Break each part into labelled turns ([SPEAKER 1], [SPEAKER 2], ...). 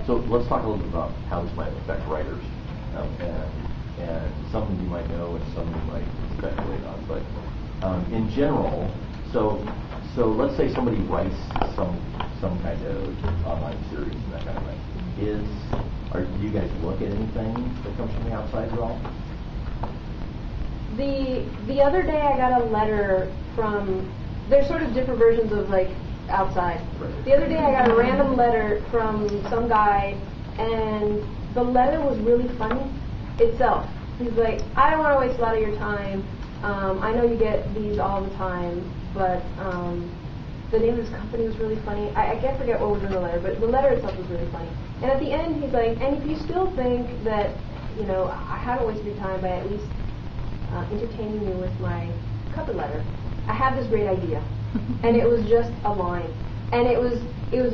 [SPEAKER 1] So let's talk a little bit about how this might affect writers, and some you might know and some you might speculate on. But in general, so let's say somebody writes some kind of online series and that kind of thing. Do you guys look at anything that comes from the outside at all?
[SPEAKER 2] The other day I got a letter from, there's sort of different versions of like outside.
[SPEAKER 1] Right.
[SPEAKER 2] The other day I got a random letter from some guy, and the letter was really funny itself. He's like, I don't want to waste a lot of your time. I know you get these all the time, but the name of his company was really funny. I can't forget what was in the letter, but the letter itself was really funny. And at the end he's like, and if you still think that, you know, I haven't wasted your time by at least entertaining you with my cover letter, I have this great idea. And it was just a line. And it was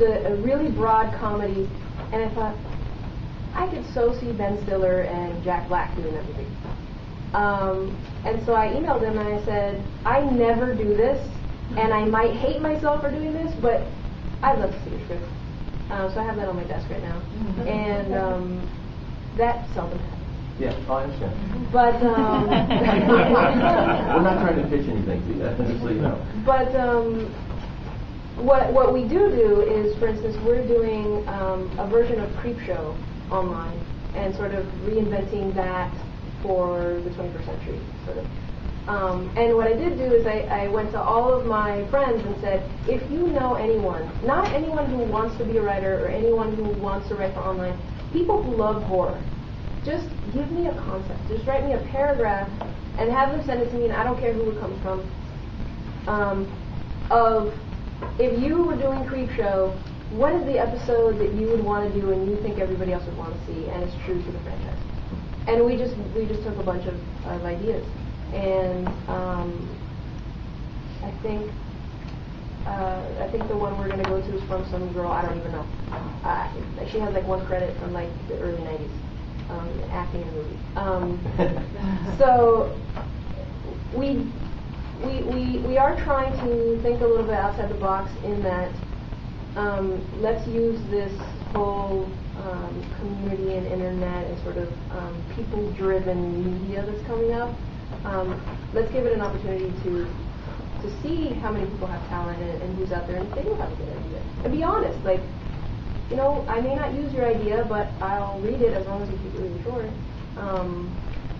[SPEAKER 2] a really broad comedy, and I thought, I could so see Ben Stiller and Jack Black doing everything. And so I emailed him and I said, I never do this, and I might hate myself for doing this, but I'd love to see your script. So I have that on my desk right now. And that seldom happens.
[SPEAKER 1] Yeah, I understand.
[SPEAKER 2] But
[SPEAKER 1] we're not trying to pitch anything to you, just so you know.
[SPEAKER 2] But what we do is, for instance, we're doing a version of Creepshow online and sort of reinventing that for the 21st century, sort of. And what I did do is I went to all of my friends and said, if you know anyone, not anyone who wants to be a writer or anyone who wants to write for online, people who love horror, just give me a concept. Just write me a paragraph and have them send it to me, and I don't care who it comes from. Of if you were doing Creepshow, what is the episode that you would want to do and you think everybody else would want to see, and it's true to the franchise? And we just took a bunch of ideas, and I think the one we're going to go to is from some girl I don't even know. She has like one credit from like the early '90s. Acting in a movie. So we are trying to think a little bit outside the box in that let's use this whole community and internet and sort of people-driven media that's coming up. Let's give it an opportunity to see how many people have talent and who's out there, and if they do have a good idea. And be honest, like, you know, I may not use your idea, but I'll read it as long as you keep it really short.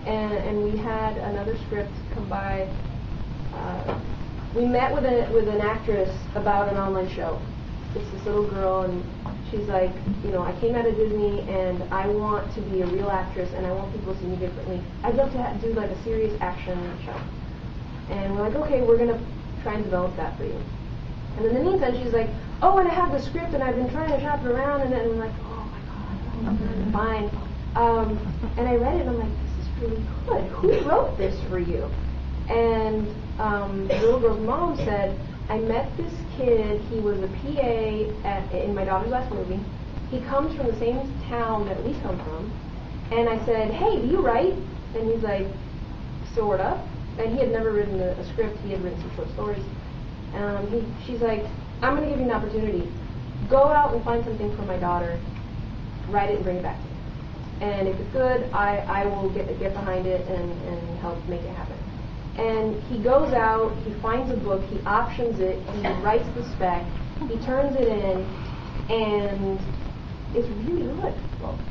[SPEAKER 2] And we had another script come by. We met with an actress about an online show. It's this little girl, and she's like, you know, I came out of Disney, and I want to be a real actress, and I want people to see me differently. I'd love to do like a serious action show. And we're like, okay, we're going to try and develop that for you. And in the meantime, she's like, oh, and I have the script, and I've been trying to shop it around, and then I'm like, oh my God, fine. And I read it, and I'm like, this is really good. Who wrote this for you? And the little girl's mom said, I met this kid. He was a PA in my daughter's last movie. He comes from the same town that we come from. And I said, hey, do you write? And he's like, sort of. And he had never written a script. He had written some short stories. She's like, I'm going to give you an opportunity. Go out and find something for my daughter, write it and bring it back to me. And if it's good, I will get behind it and help make it happen. And he goes out, he finds a book, he options it, he writes the spec, he turns it in, and it's really good.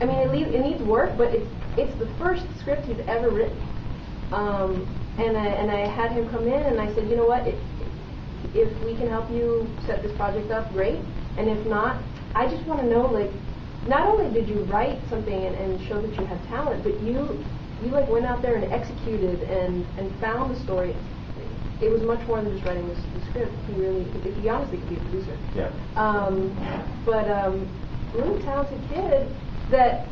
[SPEAKER 2] I mean, it needs work, but it's the first script he's ever written. And I had him come in, and I said, you know what, if we can help you set this project up, great. And if not, I just want to know, like, not only did you write something and show that you had talent, but you like went out there and executed and found the story. It was much more than just writing the script. He honestly could be a producer.
[SPEAKER 1] Yeah.
[SPEAKER 2] Really talented kid that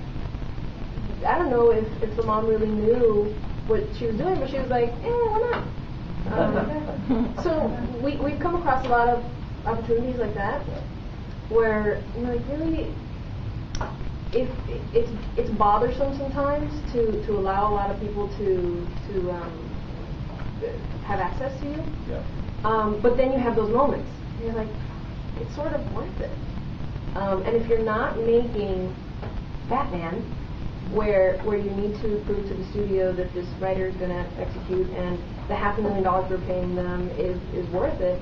[SPEAKER 2] I don't know if the mom really knew what she was doing, but she was like, why not? So we've come across a lot of opportunities like that, where you're like, really, it's bothersome sometimes to allow a lot of people to have access to you.
[SPEAKER 1] Yeah.
[SPEAKER 2] But then you have those moments. And you're like, it's sort of worth it. And if you're not making Batman, where you need to prove to the studio that this writer is going to execute and the $500,000 we're paying them is worth it,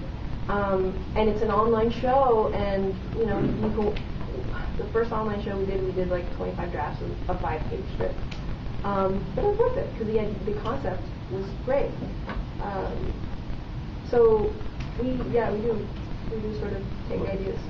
[SPEAKER 2] and it's an online show, and you can. The first online show we did like 25 drafts of a 5-page script, but it was worth it because the concept was great. So we do sort of take ideas.